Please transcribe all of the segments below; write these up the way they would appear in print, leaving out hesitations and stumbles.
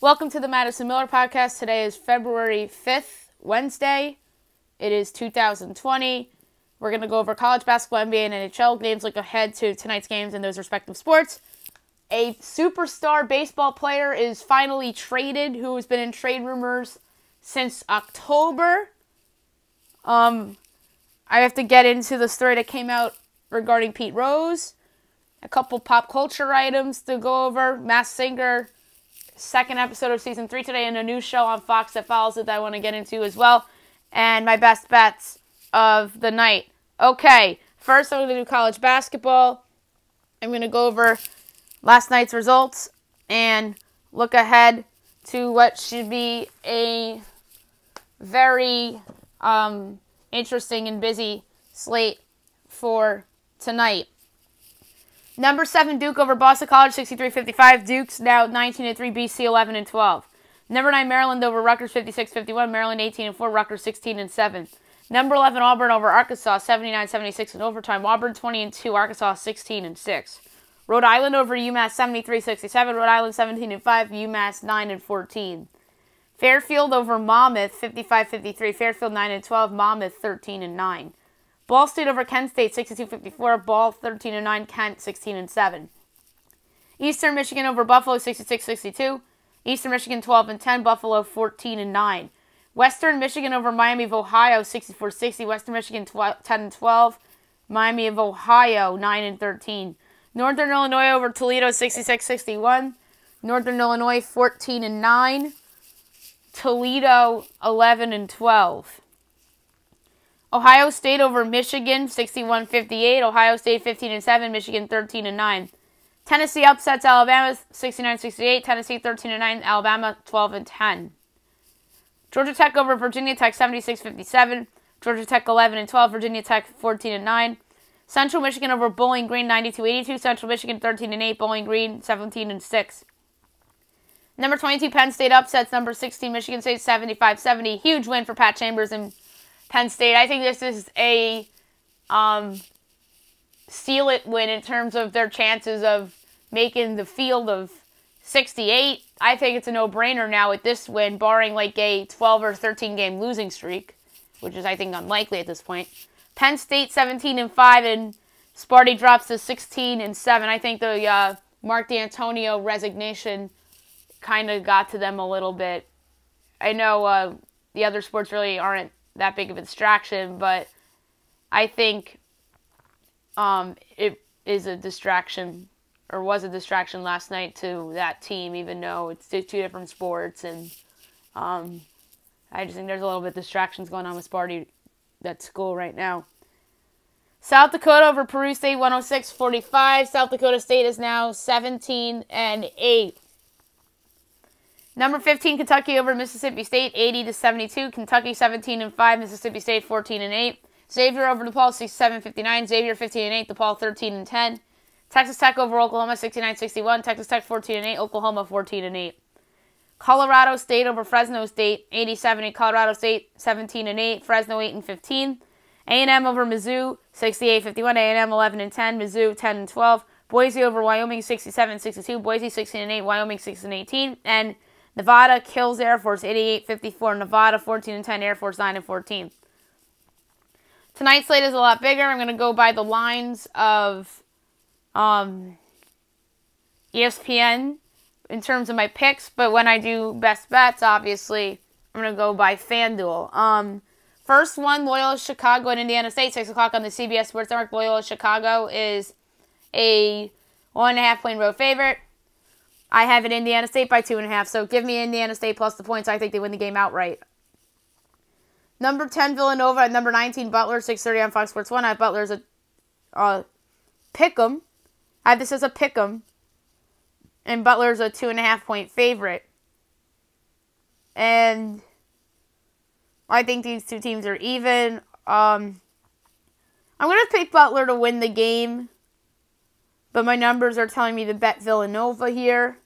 Welcome to the Madison Miller Podcast. Today is February 5th, Wednesday. It is 2020. We're going to go over college basketball, NBA, and NHL games. Look ahead to tonight's games in those respective sports. A superstar baseball player is finally traded, who has been in trade rumors since October. I have to get into the story that came out regarding Pete Rose. A couple pop culture items to go over. Masked Singer, second episode of season 3 today, and a new show on Fox that follows it that I want to get into as well. And my best bets of the night. Okay, first I'm going to do college basketball. I'm going to go over last night's results and look ahead to what should be a very interesting and busy slate for tonight. Number 7, Duke over Boston College, 63-55. Duke's now 19-3, BC 11-12. Number 9, Maryland over Rutgers, 56-51. Maryland 18-4, Rutgers 16-7. Number 11, Auburn over Arkansas, 79-76 in overtime. Auburn 20-2, Arkansas 16-6. Rhode Island over UMass, 73-67. Rhode Island 17-5, UMass 9-14. Fairfield over Monmouth, 55-53. Fairfield 9-12, Monmouth 13-9. Ball State over Kent State, 62-54. Ball 13-9. Kent 16-7. Eastern Michigan over Buffalo, 66-62. Eastern Michigan 12-10. Buffalo 14-9. Western Michigan over Miami of Ohio, 64-60. Western Michigan 10-12. Miami of Ohio 9-13. Northern Illinois over Toledo, 66-61. Northern Illinois 14-9. Toledo 11-12. Ohio State over Michigan, 61-58. Ohio State 15-7. Michigan 13-9. Tennessee upsets Alabama, 69-68. Tennessee 13-9. Alabama 12-10. Georgia Tech over Virginia Tech, 76-57. Georgia Tech 11-12. Virginia Tech 14-9. Central Michigan over Bowling Green, 92-82. Central Michigan 13-8. Bowling Green 17-6. Number 22, Penn State upsets number 16, Michigan State 75-70. Huge win for Pat Chambers and Penn State. I think this is a seal-it win in terms of their chances of making the field of 68. I think it's a no-brainer now with this win, barring like a 12 or 13 game losing streak, which is I think unlikely at this point. Penn State 17-5 and Sparty drops to 16-7. I think the Mark D'Antonio resignation kind of got to them a little bit. I know the other sports really aren't that big of a distraction, but I think it is a distraction, or was a distraction last night to that team, even though it's two different sports, and I just think there's a little bit of distractions going on with Sparty at school right now. South Dakota over Peru State, 106-45. South Dakota State is now 17-8. Number 15, Kentucky over Mississippi State, 80-72. Kentucky 17-5, Mississippi State 14-8. Xavier over DePaul, 67-59. Xavier 15-8, DePaul 13-10. Texas Tech over Oklahoma, 69-61. Texas Tech 14-8, Oklahoma 14-8. Colorado State over Fresno State, 80-70. Colorado State 17-8. Fresno 8-15. A&M over Mizzou, 68-51. A&M 11-10. Mizzou 10-12. Boise over Wyoming, 67-62. Boise 16-8. Wyoming 16-18. And Nevada kills Air Force, 88-54. Nevada 14-10. Air Force 9-14. Tonight's slate is a lot bigger. I'm going to go by the lines of ESPN in terms of my picks, but when I do best bets, obviously, I'm going to go by FanDuel. First one, Loyola Chicago and Indiana State, 6 o'clock on the CBS Sports Network. Loyola Chicago is a 1.5-point road favorite. I have it Indiana State by 2.5, so give me Indiana State plus the points. I think they win the game outright. Number 10, Villanova, at number 19, Butler, 6:30 on Fox Sports 1. I have Butler as a pick'em. I have this as a pick'em. And Butler's a 2.5-point favorite. And I think these two teams are even. I'm going to pick Butler to win the game. But my numbers are telling me to bet Villanova here.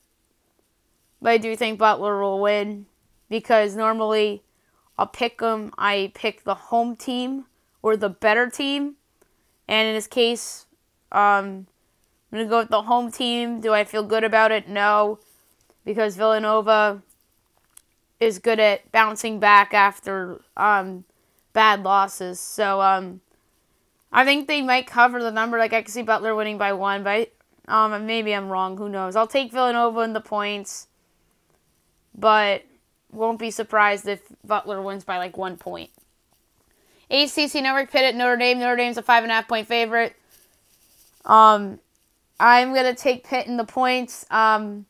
But I do think Butler will win. Because normally I'll pick them. I pick the home team or the better team. And in this case, I'm going to go with the home team. Do I feel good about it? No. because Villanova is good at bouncing back after bad losses. So I think they might cover the number. Like, I can see Butler winning by 1, but maybe I'm wrong. Who knows? I'll take Villanova in the points, but won't be surprised if Butler wins by like 1 point. ACC Network, Pitt at Notre Dame. Notre Dame's a 5.5-point favorite. I'm going to take Pitt in the points. My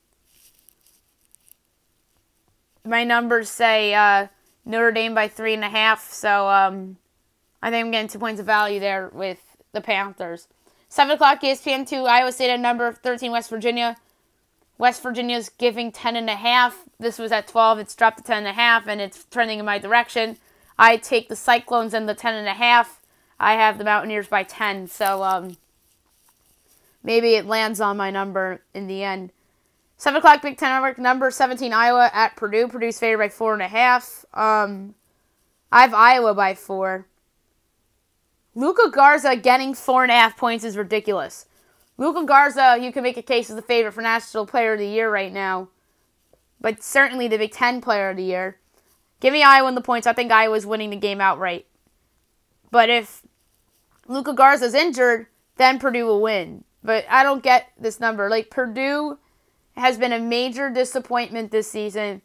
numbers say Notre Dame by 3.5, so I think I'm getting 2 points of value there with the Panthers. 7 o'clock ESPN 2, Iowa State at number 13, West Virginia. West Virginia's giving 10.5. This was at 12. It's dropped to 10.5, and it's trending in my direction. I take the Cyclones and the 10.5. I have the Mountaineers by 10, so maybe it lands on my number in the end. 7 o'clock Big Ten Network, number 17 Iowa at Purdue. Purdue's favored by 4.5. I have Iowa by 4. Luka Garza getting 4.5 points is ridiculous. Luka Garza, you can make a case as the favorite for National Player of the Year right now, but certainly the Big Ten Player of the Year. Give me Iowa in the points. I think Iowa's winning the game outright. But if Luka Garza's injured, then Purdue will win. But I don't get this number. Like, Purdue has been a major disappointment this season.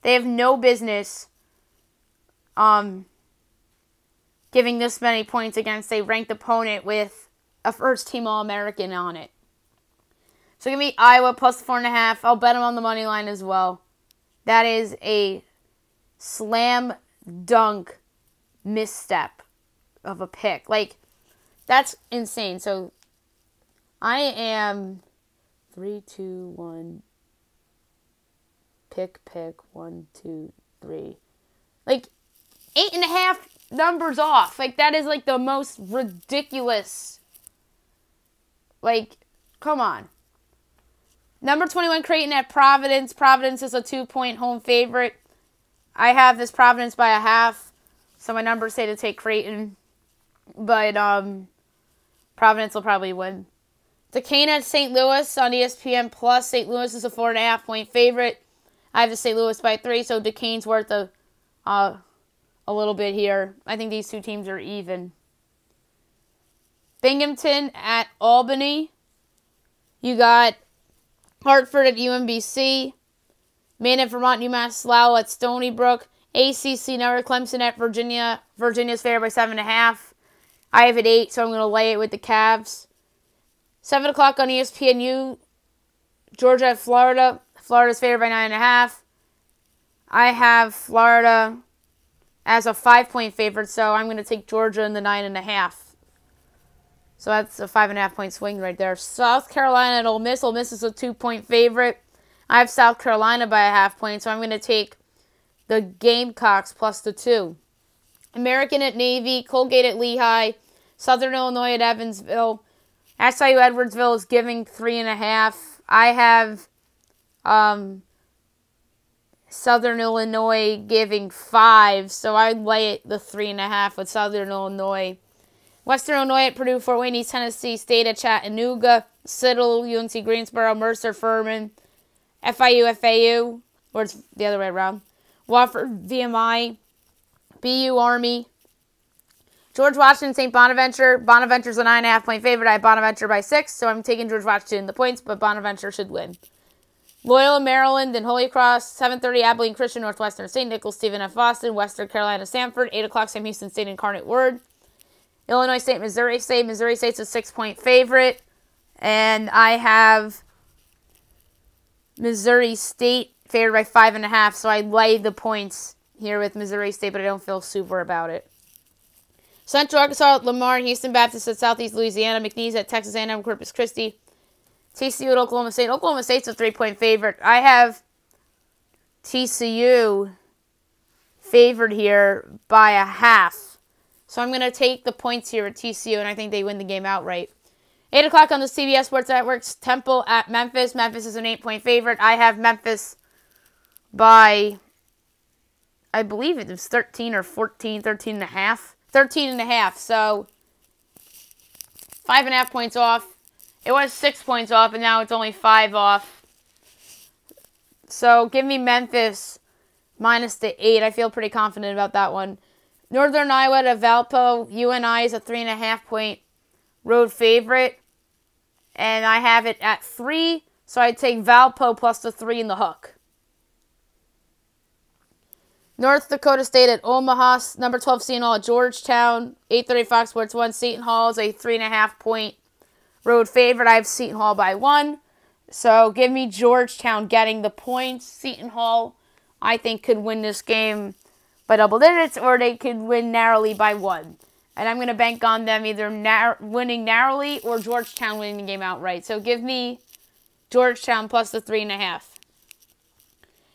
They have no business giving this many points against a ranked opponent with a first-team All-American on it. So give me Iowa plus 4.5. I'll bet them on the money line as well. That is a slam dunk misstep of a pick. Like, that's insane. So I am 3, 2, 1. Pick. 1, 2, 3. Like, 8.5 numbers off. Like, that is like the most ridiculous. Like, come on. Number 21 Creighton at Providence. Providence is a 2-point home favorite. I have this Providence by 0.5. So my numbers say to take Creighton. But Providence will probably win. Duquesne at St. Louis on ESPN Plus. St. Louis is a 4.5-point favorite. I have the St. Louis by 3, so Duquesne's worth a little bit here. I think these two teams are even. Binghamton at Albany. You got Hartford at UMBC. Maine at Vermont, UMass Lowell at Stony Brook. ACC Network, Clemson at Virginia. Virginia's favored by 7.5. I have it 8, so I'm going to lay it with the Cavs. 7 o'clock on ESPNU. Georgia at Florida. Florida's favored by 9.5. I have Florida as a 5-point favorite, so I'm going to take Georgia in the 9.5. So that's a 5.5-point swing right there. South Carolina at Ole Miss. Ole Miss is a 2-point favorite. I have South Carolina by a 0.5 point, so I'm going to take the Gamecocks plus the 2. American at Navy. Colgate at Lehigh. Southern Illinois at Evansville. SIU Edwardsville is giving 3.5. I have Southern Illinois giving 5, so I lay it the 3.5 with Southern Illinois. Western Illinois at Purdue, Fort Wayne, East Tennessee State at Chattanooga, Citadel, UNC Greensboro, Mercer, Furman, FIU, FAU, or it's the other way around. Wofford, VMI, BU, Army, George Washington, St. Bonaventure. Bonaventure's a 9.5-point favorite. I have Bonaventure by 6, so I'm taking George Washington in the points, but Bonaventure should win. Loyola, Maryland, and Holy Cross. 7:30, Abilene Christian, Northwestern, St. Nicholas, Stephen F. Austin, Western Carolina, Sanford. 8 o'clock, Sam Houston State, Incarnate Word. Illinois State, Missouri State. Missouri State's a 6-point favorite, and I have Missouri State favored by 5.5, so I lay the points here with Missouri State, but I don't feel super about it. Central Arkansas, Lamar, Houston Baptist at Southeast Louisiana, McNeese at Texas A&M, Corpus Christi, TCU at Oklahoma State. Oklahoma State's a 3-point favorite. I have TCU favored here by 0.5. So I'm going to take the points here at TCU, and I think they win the game outright. 8 o'clock on the CBS Sports Networks. Temple at Memphis. Memphis is an 8-point favorite. I have Memphis by, I believe it was 13 or 14, 13.5. 13.5, so 5.5 points off. It was 6 points off, and now it's only 5 off. So give me Memphis minus the 8. I feel pretty confident about that one. Northern Iowa to Valpo. UNI is a 3.5-point road favorite. And I have it at 3. So I take Valpo plus the 3 in the hook. North Dakota State at Omaha. Number 12 Seton Hall at Georgetown. 8:30 Fox Sports 1. Seton Hall is a 3.5-point road favorite. I have Seton Hall by 1. So give me Georgetown getting the points. Seton Hall, I think, could win this game by double digits, or they could win narrowly by 1. And I'm going to bank on them either winning narrowly or Georgetown winning the game outright. So give me Georgetown plus the 3.5.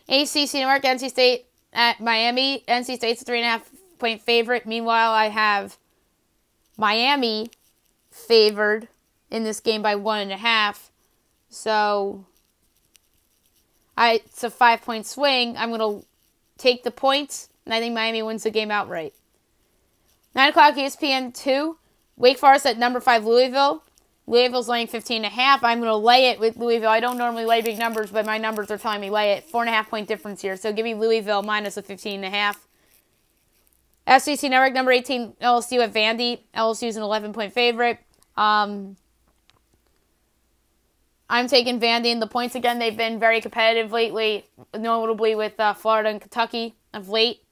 ACC North, NC State at Miami. NC State's a 3.5-point favorite. Meanwhile, I have Miami favored in this game by 1.5. So it's a 5-point swing. I'm going to take the points, and I think Miami wins the game outright. 9 o'clock ESPN 2. Wake Forest at number 5 Louisville. Louisville's laying 15.5. I'm going to lay it with Louisville. I don't normally lay big numbers, but my numbers are telling me lay it. 4.5-point difference here. So give me Louisville minus a 15.5. SEC Network number 18 LSU at Vandy. LSU's an 11-point favorite. I'm taking Vandy in the points again. They've been very competitive lately, notably with Florida and Kentucky of late.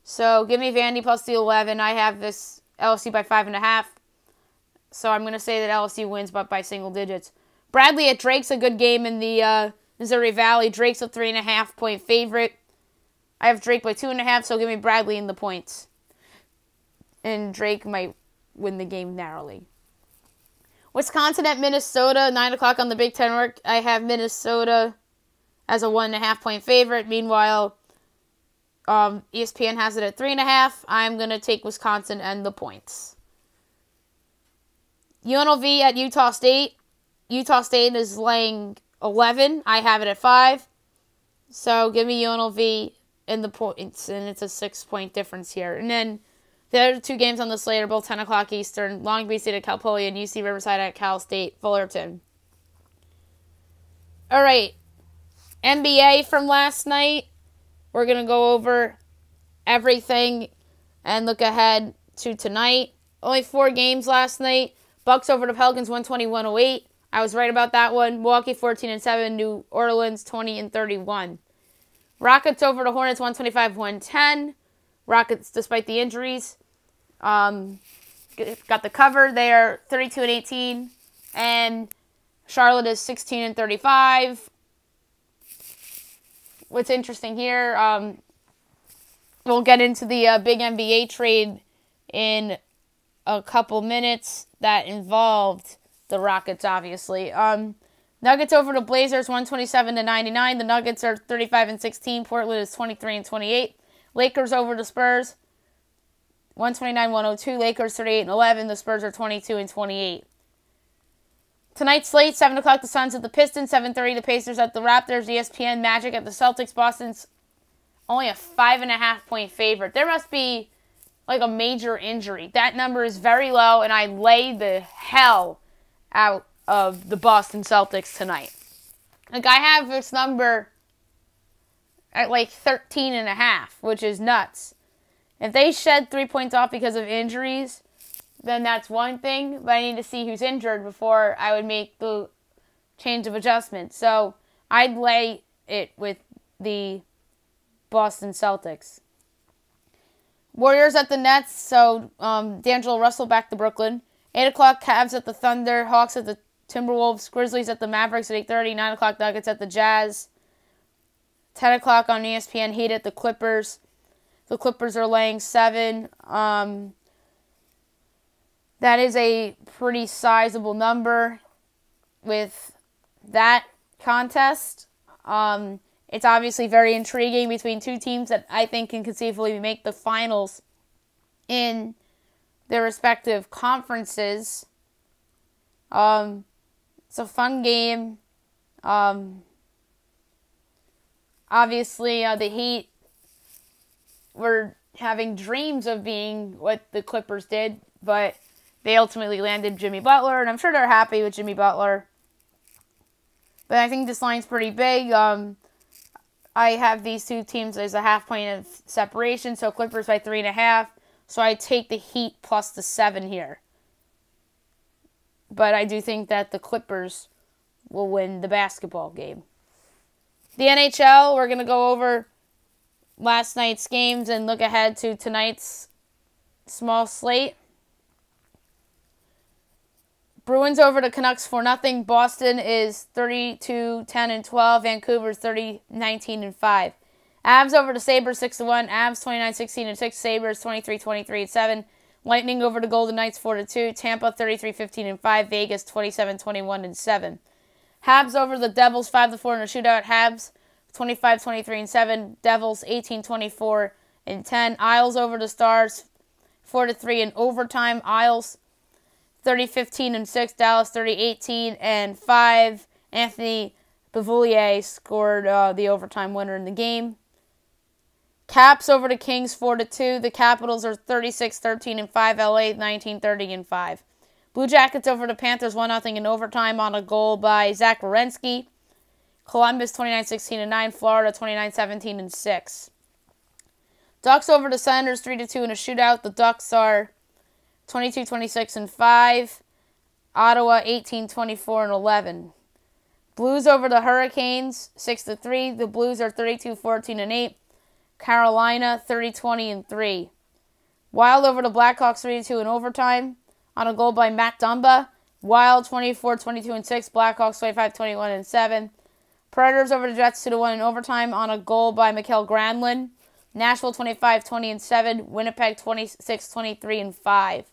So give me Vandy plus the 11. I have this LSU by 5.5. So I'm going to say that LSU wins, but by single digits. Bradley at Drake's a good game in the Missouri Valley. Drake's a 3.5-point favorite. I have Drake by 2.5, so give me Bradley in the points. And Drake might win the game narrowly. Wisconsin at Minnesota, 9 o'clock on the Big Ten Network. I have Minnesota as a 1.5-point favorite. Meanwhile, ESPN has it at 3.5. I'm going to take Wisconsin and the points. UNLV at Utah State. Utah State is laying 11. I have it at 5. So give me UNLV in the points, and it's a 6-point difference here. And then the other 2 games on the slate are both 10 o'clock Eastern. Long Beach State at Cal Poly and UC Riverside at Cal State Fullerton. All right. NBA from last night. We're going to go over everything and look ahead to tonight. Only 4 games last night. Bucks over the Pelicans 120-108. I was right about that one. Milwaukee 14-7. New Orleans 20-31. Rockets over the Hornets 125-110. Rockets, despite the injuries, got the cover. They are 32-18, and Charlotte is 16-35. What's interesting here, we'll get into the big NBA trade in a couple minutes that involved the Rockets, obviously. Nuggets over the Blazers 127-99. The Nuggets are 35-16. Portland is 23-28. Lakers over the Spurs 129-102. Lakers 38-11. The Spurs are 22-28. Tonight's slate, 7 o'clock, the Suns at the Pistons, 7:30, the Pacers at the Raptors, ESPN, Magic at the Celtics. Boston's only a 5.5-point favorite. There must be like a major injury. That number is very low, and I lay the hell out of the Boston Celtics tonight. Like, I have this number at like 13.5, which is nuts. If they shed 3 points off because of injuries, then that's one thing, but I need to see who's injured before I would make the change of adjustment. So I'd lay it with the Boston Celtics. Warriors at the Nets, so D'Angelo Russell back to Brooklyn. 8 o'clock, Cavs at the Thunder, Hawks at the Timberwolves, Grizzlies at the Mavericks at 8:30, 9 o'clock, Nuggets at the Jazz. 10 o'clock on ESPN, Heat at the Clippers. The Clippers are laying 7. That is a pretty sizable number with that contest. It's obviously very intriguing between 2 teams that I think can conceivably make the finals in their respective conferences. It's a fun game. Obviously, the Heat were having dreams of being what the Clippers did, but they ultimately landed Jimmy Butler, and I'm sure they're happy with Jimmy Butler. But I think this line's pretty big. I have these two teams as a half point of separation, so Clippers by 3.5. So I take the Heat plus the 7 here. But I do think that the Clippers will win the basketball game. The NHL, we're going to go over last night's games and look ahead to tonight's small slate. Bruins over the Canucks 4-0. Boston is 32-10-12. Vancouver's 30-19-5. Avs over the Sabres 6-1. Avs 29-16-6. Sabres 23-23-7. Lightning over the Golden Knights 4-2. Tampa 33-15-5. Vegas 27-21-7. Habs over the Devils 5-4 in a shootout. Habs 25-23-7. Devils 18-24-10. Isles over the Stars 4-3 in overtime. Isles 30-15-6. Dallas 30-18-5. Anthony Beauvillier scored the overtime winner in the game. Caps over the Kings 4-2. The Capitals are 36-13-5. LA 19-30-5. Blue Jackets over the Panthers 1-0 in overtime on a goal by Zach Werenski. Columbus 29-16-9. Florida 29-17-6. Ducks over the Senators 3-2 in a shootout. The Ducks are 22-26-5. Ottawa 18-24-11. Blues over the Hurricanes 6-3. The Blues are 32-14-8. Carolina 30-20-3. Wild over the Blackhawks 3-2 in overtime on a goal by Matt Dumba. Wild 24-22-6. Blackhawks 25-21-7. Predators over the Jets 2-1 in overtime on a goal by Mikael Granlund. Nashville 25-20-7. Winnipeg 26-23-5.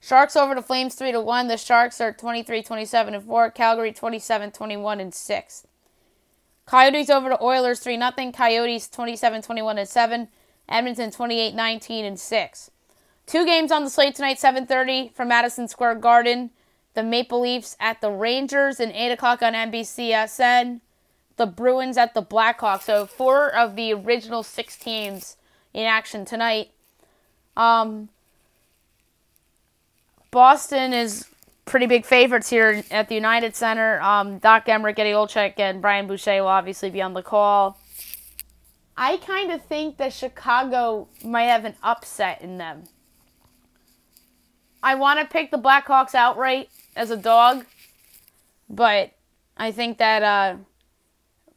Sharks over the Flames 3-1. The Sharks are 23-27-4. Calgary 27-21-6. Coyotes over the Oilers 3-0. Coyotes 27-21-7. Edmonton 28-19-6. Two games on the slate tonight, 7:30 from Madison Square Garden. The Maple Leafs at the Rangers and 8 o'clock on NBCSN. The Bruins at the Blackhawks. So 4 of the original 6 teams in action tonight. Boston is pretty big favorites here at the United Center. Doc Emrick, Eddie Olczyk, and Brian Boucher will obviously be on the call. I kind of think that Chicago might have an upset in them. I want to pick the Blackhawks outright as a dog, but I think that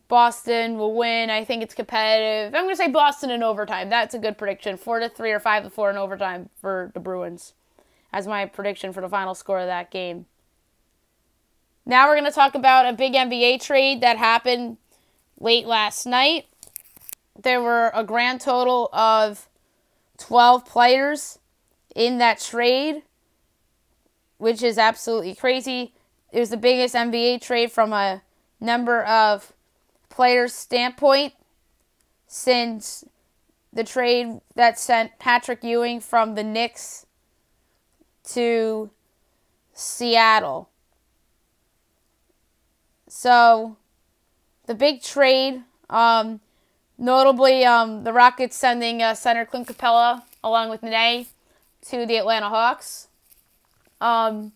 Boston will win. I think it's competitive. I'm going to say Boston in overtime. That's a good prediction. 4-3 or 5-4 in overtime for the Bruins as my prediction for the final score of that game. Now we're going to talk about a big NBA trade that happened late last night. There were a grand total of 12 players in that trade, which is absolutely crazy. It was the biggest NBA trade from a number of players' standpoint since the trade that sent Patrick Ewing from the Knicks to Seattle. So, the big trade, notably the Rockets sending center Clint Capella along with Nene to the Atlanta Hawks. The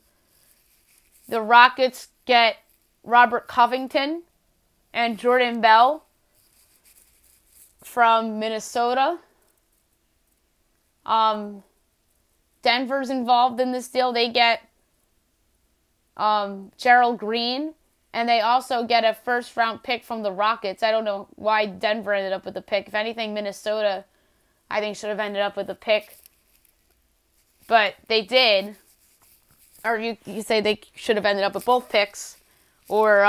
Rockets get Robert Covington and Jordan Bell from Minnesota. Denver's involved in this deal. They get Gerald Green, and they also get a first-round pick from the Rockets. I don't know why Denver ended up with the pick. If anything, Minnesota, I think, should have ended up with the pick. But they did. Or you say they should have ended up with both picks. Or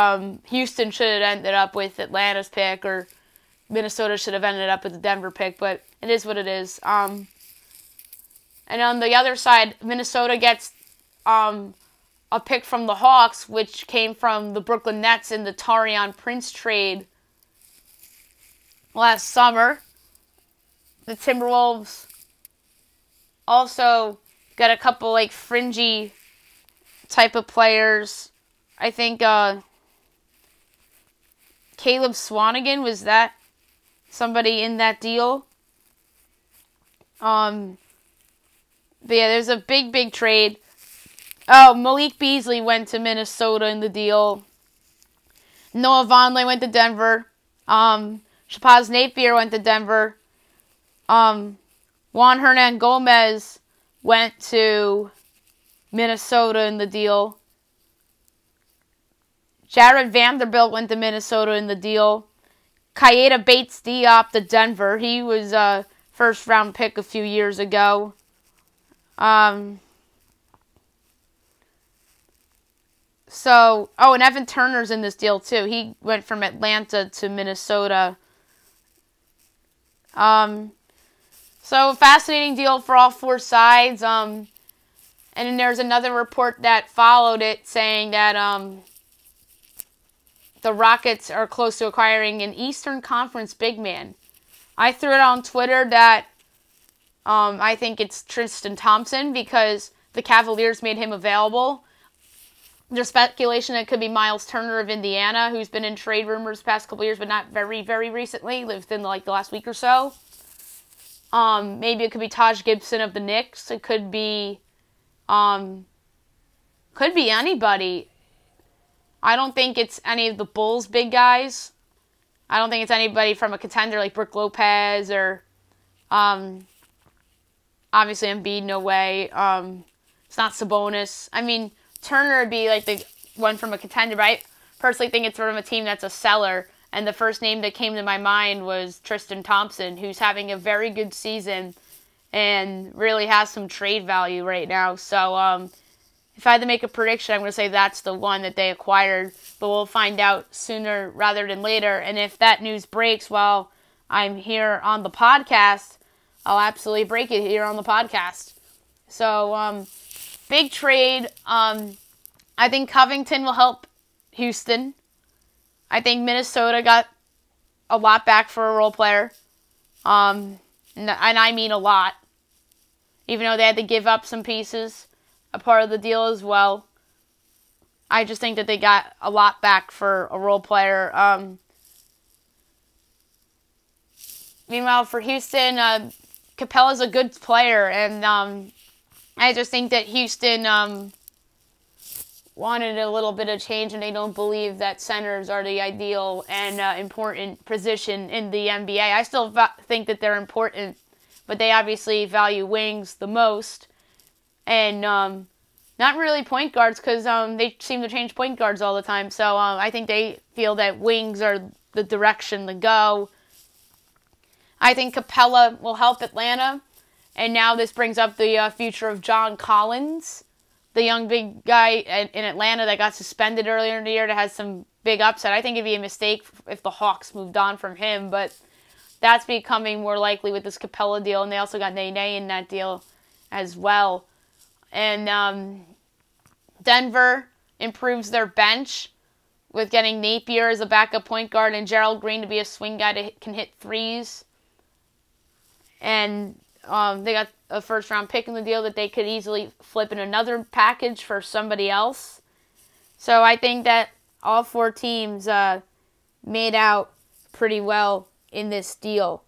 Houston should have ended up with Atlanta's pick. Or Minnesota should have ended up with the Denver pick. But it is what it is. And on the other side, Minnesota gets a pick from the Hawks, which came from the Brooklyn Nets in the Taurean Prince trade last summer. The Timberwolves also got a couple fringy type of players. I think Caleb Swanigan, was that somebody in that deal? But yeah, there's a big trade. Oh, Malik Beasley went to Minnesota in the deal. Noah Vonleh went to Denver. Shabazz Napier went to Denver. Juan Hernan Gomez went to Minnesota in the deal. Jared Vanderbilt went to Minnesota in the deal. Keita Bates-Diop to Denver. He was a first-round pick a few years ago. And Evan Turner's in this deal too. He went from Atlanta to Minnesota. So fascinating deal for all four sides. And then there's another report that followed it saying that the Rockets are close to acquiring an Eastern Conference big man. I threw it on Twitter that I think it's Tristan Thompson because the Cavaliers made him available. There's speculation that it could be Miles Turner of Indiana, who's been in trade rumors the past couple years, but not very, very recently, within the last week or so. Maybe it could be Taj Gibson of the Knicks. It could be anybody. I don't think it's any of the Bulls' big guys. I don't think it's anybody from a contender like Brook Lopez or obviously Embiid, no way. It's not Sabonis. I mean, Turner would be like the one from a contender, but I personally think it's from a team that's a seller. And the first name that came to my mind was Tristan Thompson, who's having a very good season and really has some trade value right now. So if I had to make a prediction, I'm going to say that's the one that they acquired. But we'll find out sooner rather than later. And if that news breaks while I'm here on the podcast, I'll absolutely break it here on the podcast. So, big trade. I think Covington will help Houston. I think Minnesota got a lot back for a role player. And I mean a lot. Even though they had to give up some pieces, a part of the deal as well. I just think that they got a lot back for a role player. Meanwhile, for Houston, Capella's a good player, and I just think that Houston wanted a little bit of change, and they don't believe that centers are the ideal and important position in the NBA. I still think that they're important, but they obviously value wings the most, and not really point guards because they seem to change point guards all the time. So I think they feel that wings are the direction to go. I think Capella will help Atlanta, and now this brings up the future of John Collins, the young big guy in Atlanta that got suspended earlier in the year that has some big upset. I think it'd be a mistake if the Hawks moved on from him, but that's becoming more likely with this Capella deal, and they also got Nene in that deal as well. And Denver improves their bench with getting Napier as a backup point guard and Gerald Green to be a swing guy that can hit threes. And they got a first-round pick in the deal that they could easily flip in another package for somebody else. So I think that all four teams made out pretty well in this deal.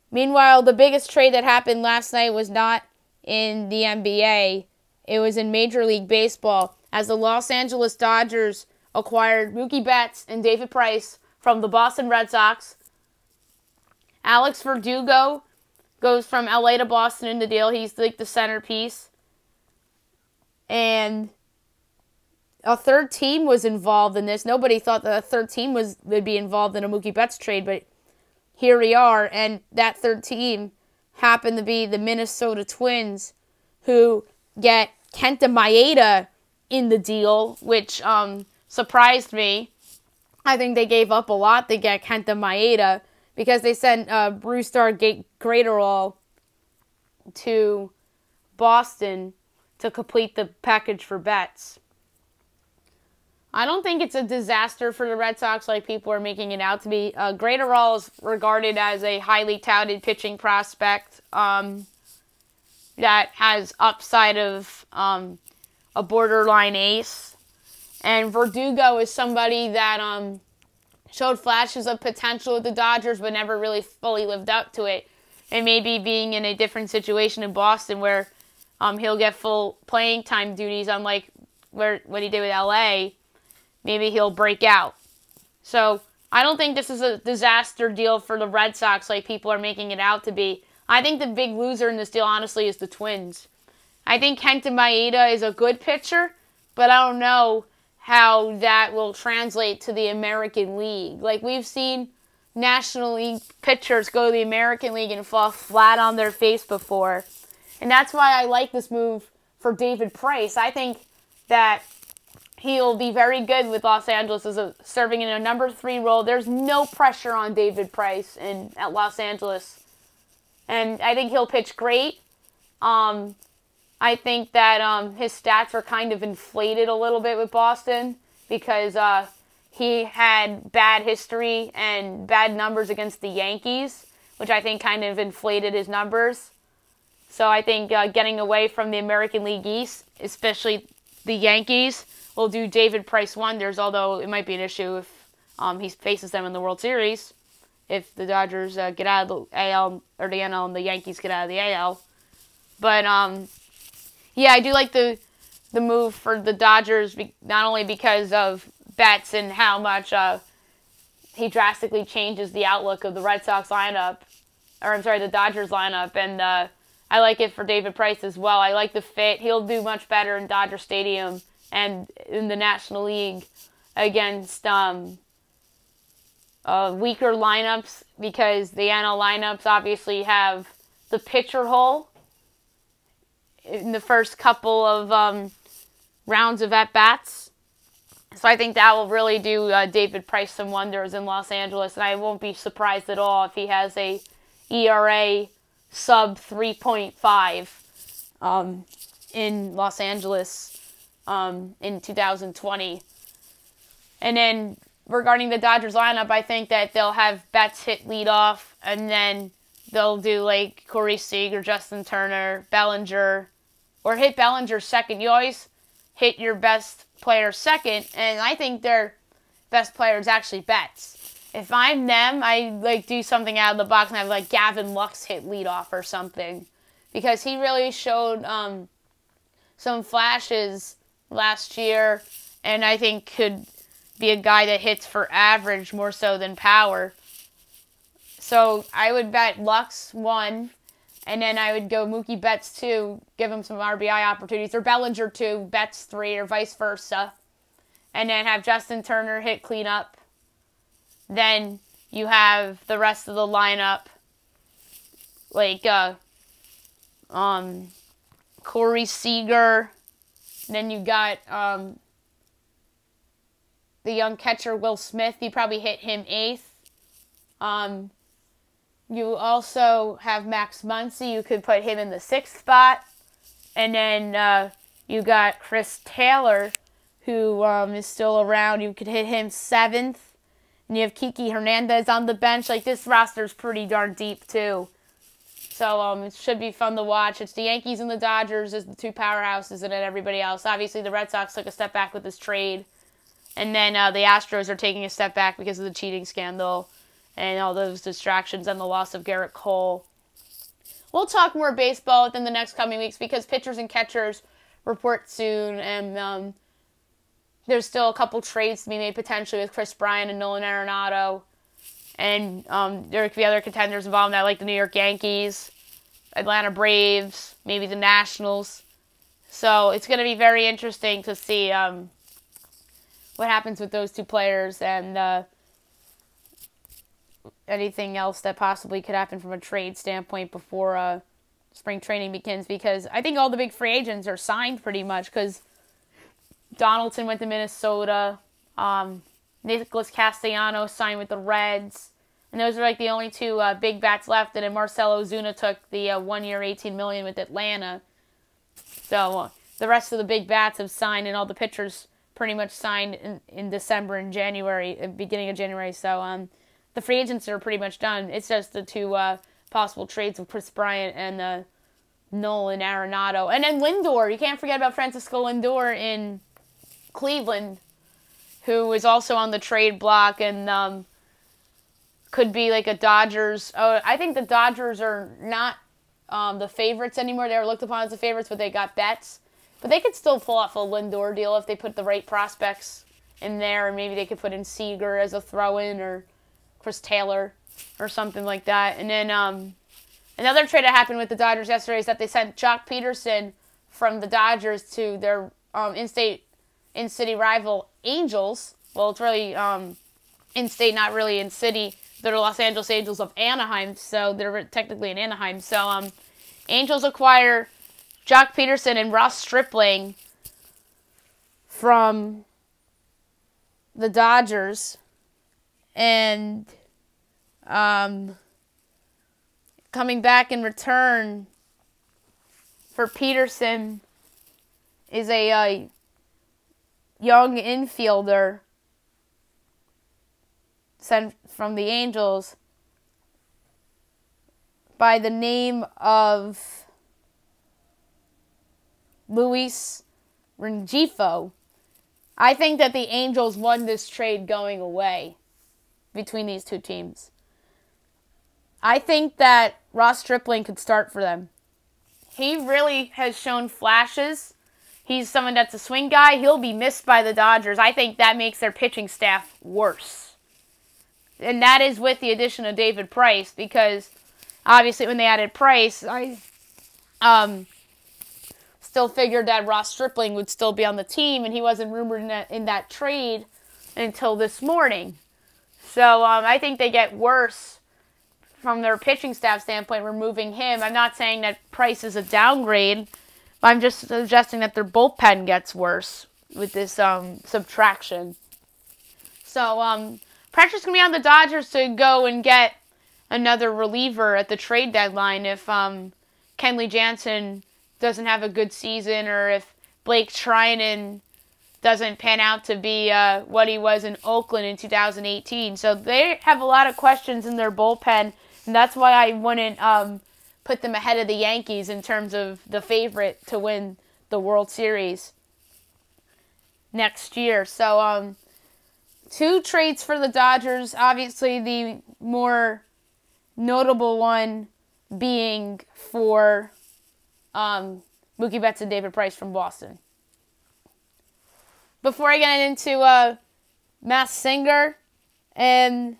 Meanwhile, the biggest trade that happened last night was not in the NBA. It was in Major League Baseball as the Los Angeles Dodgers acquired Mookie Betts and David Price from the Boston Red Sox. Alex Verdugo goes from LA to Boston in the deal. He's like the centerpiece. And a third team was involved in this. Nobody thought that a third team would be involved in a Mookie Betts trade, but here we are. And that third team happened to be the Minnesota Twins, who get Kenta Maeda in the deal, which surprised me. I think they gave up a lot to get Kenta Maeda because they sent Brewstar Graterol to Boston to complete the package for Betts. I don't think it's a disaster for the Red Sox like people are making it out to be. Graterol is regarded as a highly touted pitching prospect that has upside of a borderline ace. And Verdugo is somebody that showed flashes of potential with the Dodgers but never really fully lived up to it. And maybe being in a different situation in Boston where he'll get full playing time duties, unlike what he did with LA, maybe he'll break out. So I don't think this is a disaster deal for the Red Sox like people are making it out to be. I think the big loser in this deal, honestly, is the Twins. I think Kenta Maeda is a good pitcher, but I don't know how that will translate to the American League. Like, we've seen National League pitchers go to the American League and fall flat on their face before. And that's why I like this move for David Price. I think that he'll be very good with Los Angeles as serving in a number 3 role. There's no pressure on David Price at Los Angeles. And I think he'll pitch great. I think that his stats are kind of inflated a little bit with Boston because he had bad history and bad numbers against the Yankees, which I think kind of inflated his numbers. So I think getting away from the American League East, especially the Yankees, will do David Price wonders, although it might be an issue if he faces them in the World Series, if the Dodgers get out of the AL or the NL and the Yankees get out of the AL. But, yeah, I do like the move for the Dodgers, not only because of Betts and how much he drastically changes the outlook of the Red Sox lineup, the Dodgers lineup, and I like it for David Price as well. I like the fit. He'll do much better in Dodger Stadium and in the National League against weaker lineups, because the NL lineups obviously have the pitcher hole in the first couple of rounds of at-bats. So I think that will really do David Price some wonders in Los Angeles, and I won't be surprised at all if he has a ERA sub 3.5 in Los Angeles in 2020. And then regarding the Dodgers lineup, I think that they'll have Betts hit leadoff, and then they'll do like Corey Seager, Justin Turner, Bellinger, or hit Bellinger second. You always hit your best player second, and I think their best player is actually Betts. If I'm them, I do something out of the box and have Gavin Lux hit leadoff or something, because he really showed some flashes last year, and I think could be a guy that hits for average more so than power. So I would bet Lux 1, and then I would go Mookie Betts 2, give him some RBI opportunities, or Bellinger 2, Betts 3, or vice versa. And then have Justin Turner hit cleanup. Then you have the rest of the lineup, Corey Seager. Then you got the young catcher Will Smith. You probably hit him 8th. You also have Max Muncy. You could put him in the 6th spot. And then you got Chris Taylor, who is still around. You could hit him 7th. And you have Kiki Hernandez on the bench. This roster's pretty darn deep, too. So it should be fun to watch. It's the Yankees and the Dodgers as the 2 powerhouses, and then everybody else. Obviously, the Red Sox took a step back with this trade. And then the Astros are taking a step back because of the cheating scandal and all those distractions and the loss of Garrett Cole. We'll talk more baseball within the next coming weeks because pitchers and catchers report soon, and there's still a couple trades to be made potentially with Chris Bryant and Nolan Arenado. And there could be other contenders involved in that, like the New York Yankees, Atlanta Braves, maybe the Nationals. So it's going to be very interesting to see what happens with those 2 players and anything else that possibly could happen from a trade standpoint before spring training begins, because I think all the big free agents are signed pretty much, because Donaldson went to Minnesota, Nicholas Castellanos signed with the Reds, and those are the only 2 big bats left, and then Marcell Ozuna took the 1-year $18 million with Atlanta. So the rest of the big bats have signed, and all the pitchers pretty much signed in December and January, beginning of January. So the free agents are pretty much done. It's just the 2 possible trades of Chris Bryant and Nolan Arenado. And then Lindor. You can't forget about Francisco Lindor in Cleveland, who is also on the trade block and could be a Dodgers. Oh, I think the Dodgers are not the favorites anymore. They were looked upon as the favorites, but they got Betts. But they could still pull off a Lindor deal if they put the right prospects in there, and maybe they could put in Seager as a throw-in or Chris Taylor or something like that. And then another trade that happened with the Dodgers yesterday is that they sent Jock Peterson from the Dodgers to their in-city rival Angels. Well, it's really in-state, not really in-city. They're the Los Angeles Angels of Anaheim, so they're technically in Anaheim. So Angels acquire Jock Peterson and Ross Stripling from the Dodgers. And coming back in return for Peterson is a young infielder sent from the Angels by the name of Luis Rengifo. I think that the Angels won this trade going away between these two teams. I think that Ross Stripling could start for them. He really has shown flashes. He's someone that's a swing guy. He'll be missed by the Dodgers. I think that makes their pitching staff worse. And that is with the addition of David Price, because obviously when they added Price, I still figured that Ross Stripling would still be on the team, and he wasn't rumored in that trade until this morning. So I think they get worse from their pitching staff standpoint removing him. I'm not saying that Price is a downgrade. I'm just suggesting that their bullpen gets worse with this subtraction. So pressure's going to be on the Dodgers to go and get another reliever at the trade deadline if Kenley Jansen doesn't have a good season, or if Blake Treinen doesn't pan out to be what he was in Oakland in 2018. So they have a lot of questions in their bullpen, and that's why I wouldn't put them ahead of the Yankees in terms of the favorite to win the World Series next year. So two trades for the Dodgers. Obviously, the more notable one being for Mookie Betts and David Price from Boston. Before I get into Masked Singer and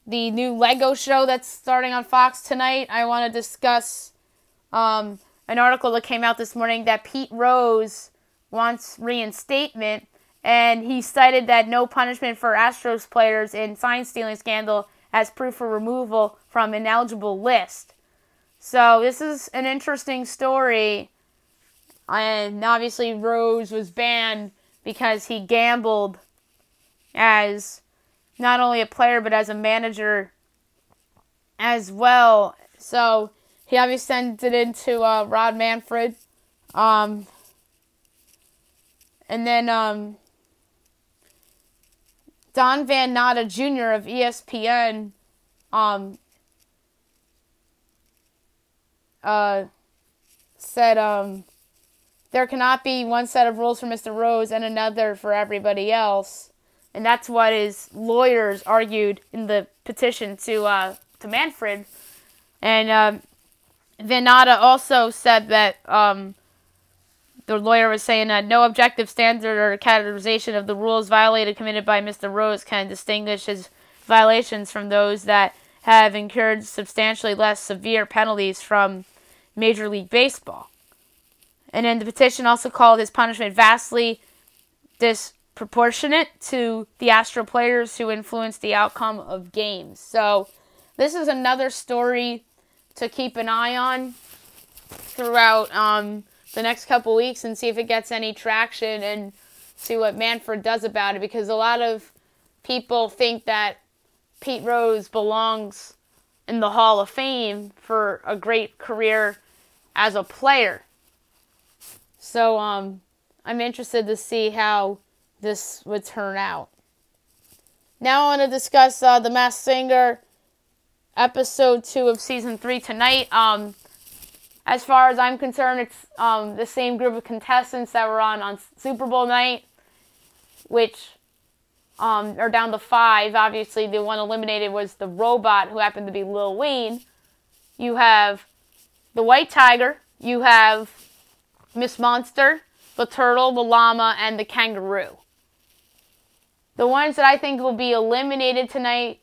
the new Lego show that's starting on Fox tonight, I want to discuss an article that came out this morning that Pete Rose wants reinstatement, and he cited that no punishment for Astros players in sign-stealing scandal as proof for removal from ineligible list. So this is an interesting story, and obviously Rose was banned because he gambled as not only a player but as a manager as well. So he obviously sent it into Rod Manfred. And then Don Van Natta Jr. of ESPN said there cannot be one set of rules for Mr. Rose and another for everybody else. And that's what his lawyers argued in the petition to Manfred. And Van Natta also said that the lawyer was saying that no objective standard or categorization of the rules violated committed by Mr. Rose can distinguish his violations from those that have incurred substantially less severe penalties from Major League Baseball. And then the petition also called his punishment vastly disproportionate to the Astro players who influenced the outcome of games. So this is another story to keep an eye on throughout the next couple weeks and see if it gets any traction and see what Manfred does about it, because a lot of people think that Pete Rose belongs in the Hall of Fame for a great career as a player. So I'm interested to see how this would turn out. Now I want to discuss The Masked Singer, episode 2 of season 3 tonight. As far as I'm concerned, it's the same group of contestants that were on Super Bowl night, which are down to 5. Obviously, the one eliminated was the robot, who happened to be Lil Wayne. You have the White Tiger. You have Miss Monster. the turtle, the llama, and the kangaroo. The ones that I think will be eliminated tonight,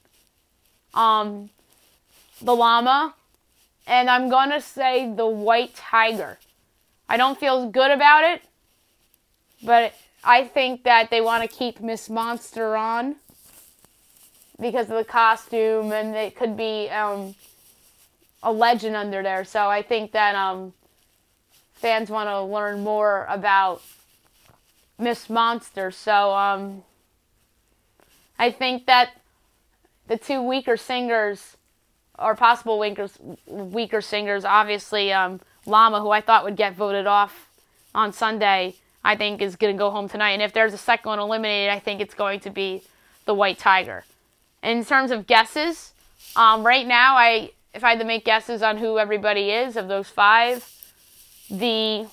the llama, and I'm going to say the white tiger. I don't feel good about it, but I think that they want to keep Miss Monster on because of the costume, and it could be a legend under there. So I think that fans want to learn more about Miss Monster. So I think that the two weaker singers, or possible weaker singers, obviously Llama, who I thought would get voted off on Sunday, I think is going to go home tonight. And if there's a second one eliminated, I think it's going to be the white tiger. In terms of guesses, right now, if I had to make guesses on who everybody is of those five, the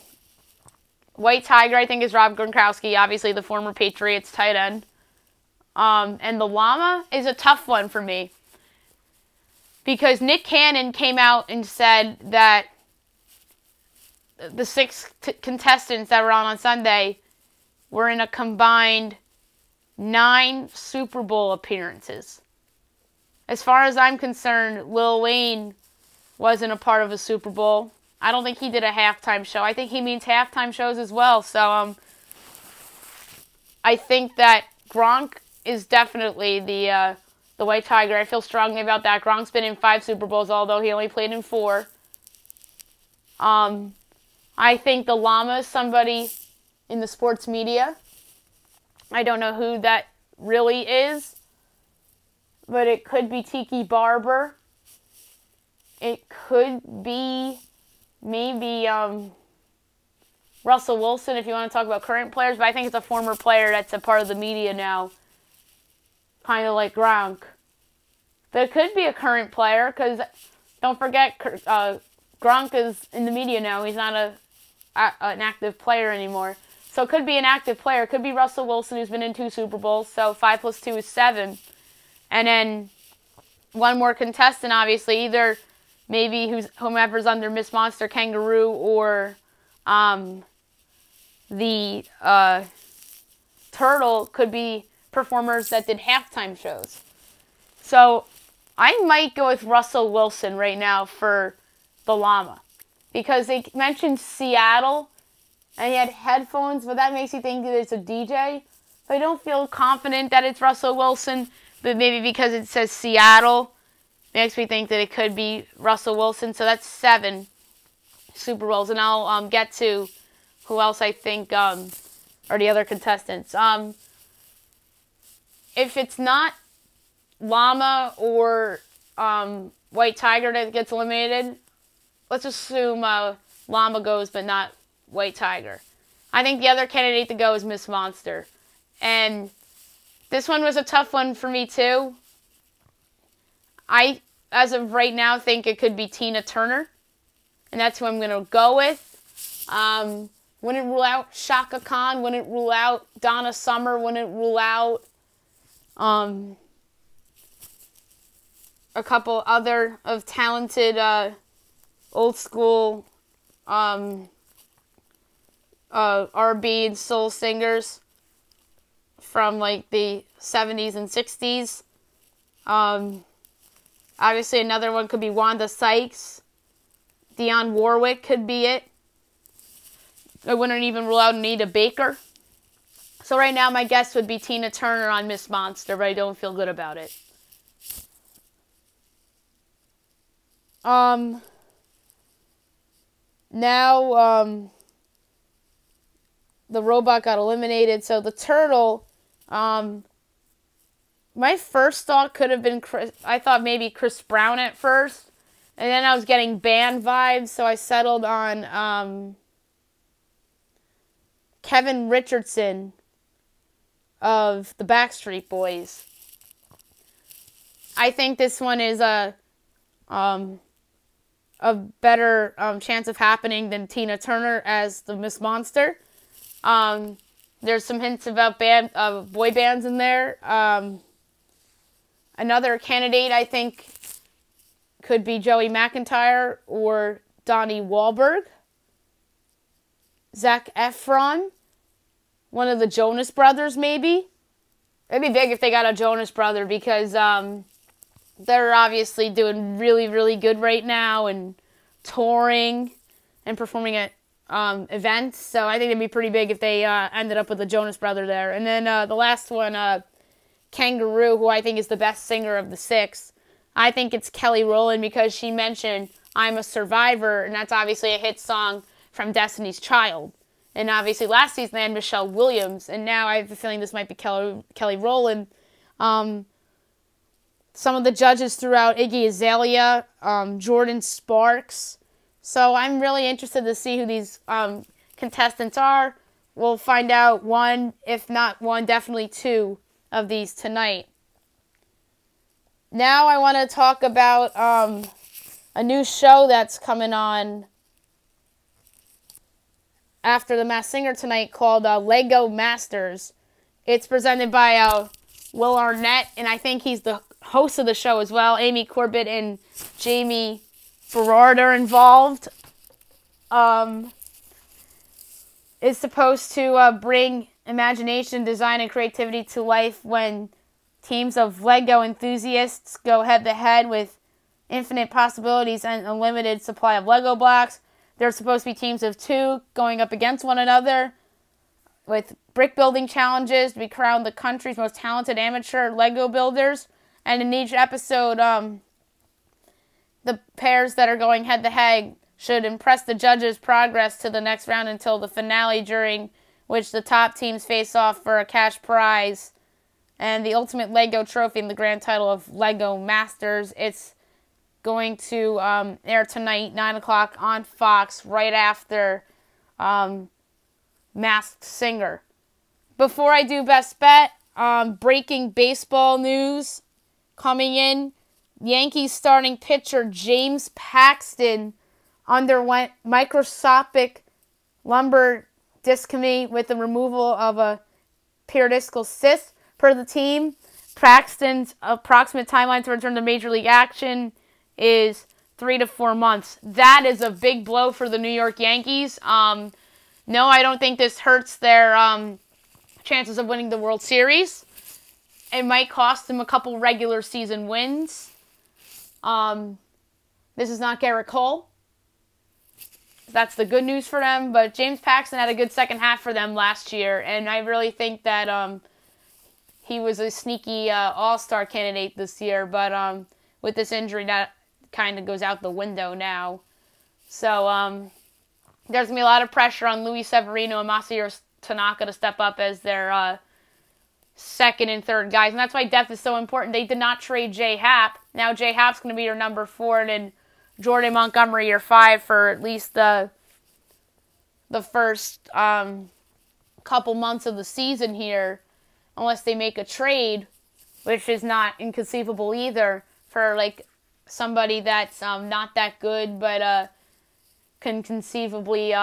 white tiger, I think, is Rob Gronkowski, obviously the former Patriots tight end. And the llama is a tough one for me because Nick Cannon came out and said that the six contestants that were on Sunday were in a combined 9 Super Bowl appearances. As far as I'm concerned, Lil Wayne wasn't a part of a Super Bowl. I don't think he did a halftime show. I think he means halftime shows as well. So I think that Gronk is definitely the white tiger. I feel strongly about that. Gronk's been in 5 Super Bowls, although he only played in 4. I think the llama is somebody in the sports media. I don't know who that really is, but it could be Tiki Barber. It could be maybe Russell Wilson, if you want to talk about current players, but I think it's a former player that's a part of the media now, kind of like Gronk. But it could be a current player, because don't forget, Gronk is in the media now. He's not an active player anymore. So it could be an active player. It could be Russell Wilson, who's been in 2 Super Bowls. So 5 plus 2 is 7. And then one more contestant, obviously. Either maybe whomever's under Miss Monster, Kangaroo, or the turtle could be performers that did halftime shows. So I might go with Russell Wilson right now for the llama. Because they mentioned Seattle, and he had headphones, but that makes you think that it's a DJ. But I don't feel confident that it's Russell Wilson, but maybe because it says Seattle, makes me think that it could be Russell Wilson. So that's 7 Super Bowls, and I'll get to who else I think are the other contestants. If it's not llama or white tiger that gets eliminated, let's assume llama goes, but not white tiger. I think the other candidate to go is Miss Monster. And this one was a tough one for me, too. I, as of right now, think it could be Tina Turner. And that's who I'm going to go with. Wouldn't rule out Shaka Khan. Wouldn't rule out Donna Summer. Wouldn't rule out a couple other of talented old school R&B and soul singers from like the 70s and 60s. Obviously another one could be Wanda Sykes. Dionne Warwick could be it. I wouldn't even rule out Anita Baker. So right now my guess would be Tina Turner on Miss Monster, but I don't feel good about it. Now, the robot got eliminated, so the turtle, my first thought could have been I thought maybe Chris Brown at first, and then I was getting band vibes, so I settled on Kevin Richardson of the Backstreet Boys. I think this one is a better chance of happening than Tina Turner as the Miss Monster. There's some hints about boy bands in there. Another candidate I think could be Joey McIntyre or Donnie Wahlberg. Zac Efron, one of the Jonas Brothers, maybe. It'd be big if they got a Jonas Brother because they're obviously doing really, really good right now and touring and performing at events. So I think it'd be pretty big if they ended up with a Jonas Brother there. And then the last one, Kangaroo, who I think is the best singer of the six. I think it's Kelly Rowland because she mentioned I'm a Survivor, and that's obviously a hit song from Destiny's Child. And obviously last season they had Michelle Williams, and now I have a feeling this might be Kelly Rowland. Some of the judges threw out Iggy Azalea, Jordan Sparks. So I'm really interested to see who these contestants are. We'll find out one, if not one, definitely two of these tonight. Now I want to talk about a new show that's coming on after The Masked Singer tonight called Lego Masters. It's presented by Will Arnett, and I think he's the host of the show as well. Amy Corbett and Jamie Berard are involved. Is supposed to bring imagination, design, and creativity to life when teams of Lego enthusiasts go head-to-head with infinite possibilities and a limited supply of Lego blocks. There's supposed to be teams of two going up against one another with brick building challenges to be crowned the country's most talented amateur Lego builders. And in each episode, the pairs that are going head-to-head should impress the judges' progress to the next round until the finale, during which the top teams face off for a cash prize and the ultimate Lego trophy and the grand title of Lego Masters. It's going to air tonight, 9 o'clock on Fox, right after Masked Singer. Before I do Best Bet, breaking baseball news coming in. Yankees starting pitcher James Paxton underwent microscopic lumbar discectomy with the removal of a periodiscal cyst. Per the team, Paxton's approximate timeline to return to Major League action is 3 to 4 months. That is a big blow for the New York Yankees. No, I don't think this hurts their chances of winning the World Series. It might cost them a couple regular season wins. This is not Garrett Cole. That's the good news for them. But James Paxton had a good second half for them last year, and I really think that he was a sneaky all-star candidate this year. But with this injury, that kind of goes out the window now. So there's going to be a lot of pressure on Luis Severino and Masahiro Tanaka to step up as their second and third guys. And that's why depth is so important. They did not trade J. Happ. Now J. Happ's going to be your number 4, and then Jordan Montgomery your 5 for at least the first couple months of the season here, unless they make a trade, which is not inconceivable either, for like somebody that's not that good but can conceivably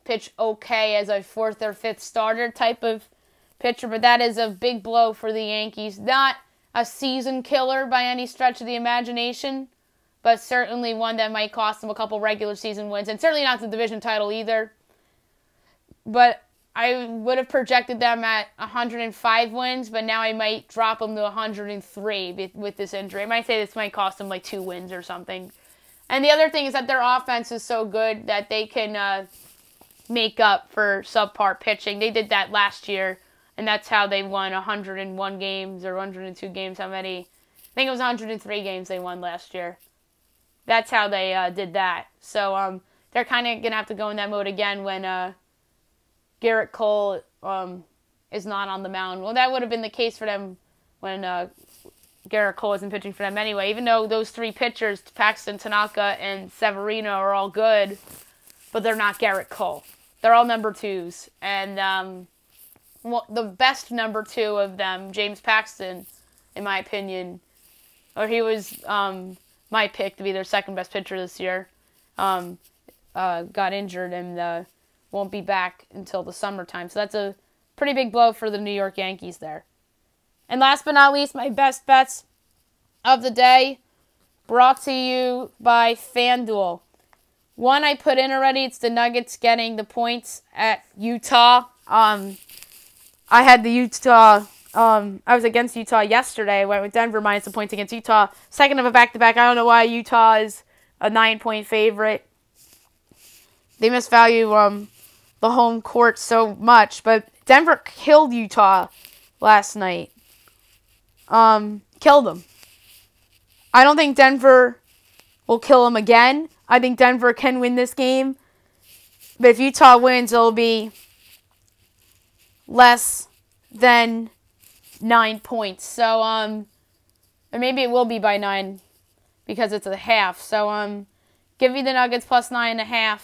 pitch okay as a 4th or 5th starter type of pitcher. But that is a big blow for the Yankees. Not a season killer by any stretch of the imagination, but certainly one that might cost them a couple regular season wins, and certainly not the division title either. But I would have projected them at 105 wins, but now I might drop them to 103 with this injury. I might say this might cost them like 2 wins or something. And the other thing is that their offense is so good that they can make up for subpar pitching. They did that last year, and that's how they won 101 games or 102 games. How many? I think it was 103 games they won last year. That's how they did that. So they're kind of going to have to go in that mode again when Garrett Cole is not on the mound. Well, that would have been the case for them when Garrett Cole isn't pitching for them anyway. Even though those 3 pitchers, Paxton, Tanaka, and Severino, are all good, but they're not Garrett Cole. They're all number 2s. And the best number 2 of them, James Paxton, in my opinion, or he was my pick to be their second best pitcher this year, got injured and won't be back until the summertime. So that's a pretty big blow for the New York Yankees there. And last but not least, my best bets of the day, brought to you by FanDuel. One I put in already. It's the Nuggets getting the points at Utah. I had the Utah. I was against Utah yesterday. I went with Denver minus the points against Utah. Second of a back-to-back. I don't know why Utah is a 9-point favorite. They misvalue the home court so much, but Denver killed Utah last night. Killed them. I don't think Denver will kill them again. I think Denver can win this game. But if Utah wins, it'll be less than 9 points. So, or maybe it will be by 9 because it's a half. So, give me the Nuggets plus 9.5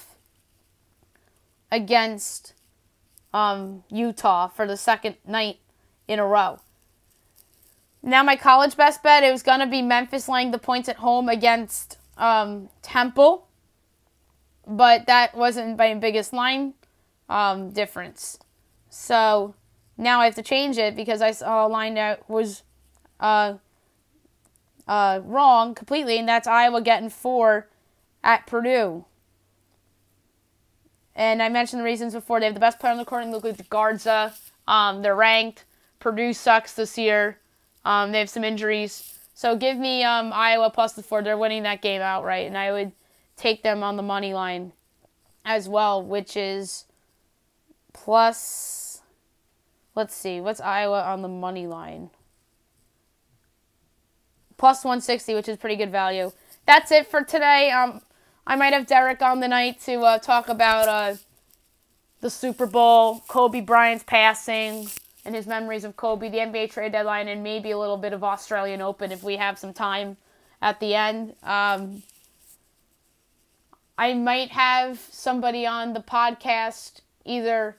against Utah for the second night in a row. Now my college best bet, it was going to be Memphis laying the points at home against Temple. But that wasn't my biggest line difference. So now I have to change it because I saw a line that was wrong completely, and that's Iowa getting 4 at Purdue. And I mentioned the reasons before. They have the best player on the court, and look at Garza. They're ranked. Purdue sucks this year. They have some injuries. So give me Iowa plus the 4. They're winning that game outright, and I would take them on the money line as well, which is plus, let's see, what's Iowa on the money line? Plus 160, which is pretty good value. That's it for today. I might have Derek on the night to talk about the Super Bowl, Kobe Bryant's passing, and his memories of Kobe, the NBA trade deadline, and maybe a little bit of Australian Open if we have some time at the end. I might have somebody on the podcast either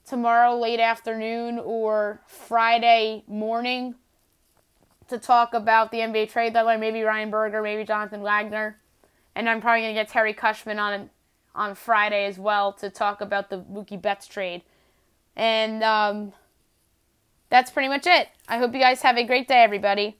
tomorrow late afternoon or Friday morning to talk about the NBA trade deadline. Maybe Ryan Berger, maybe Jonathan Wagner. And I'm probably going to get Terry Cushman on Friday as well to talk about the Mookie Betts trade. And that's pretty much it. I hope you guys have a great day, everybody.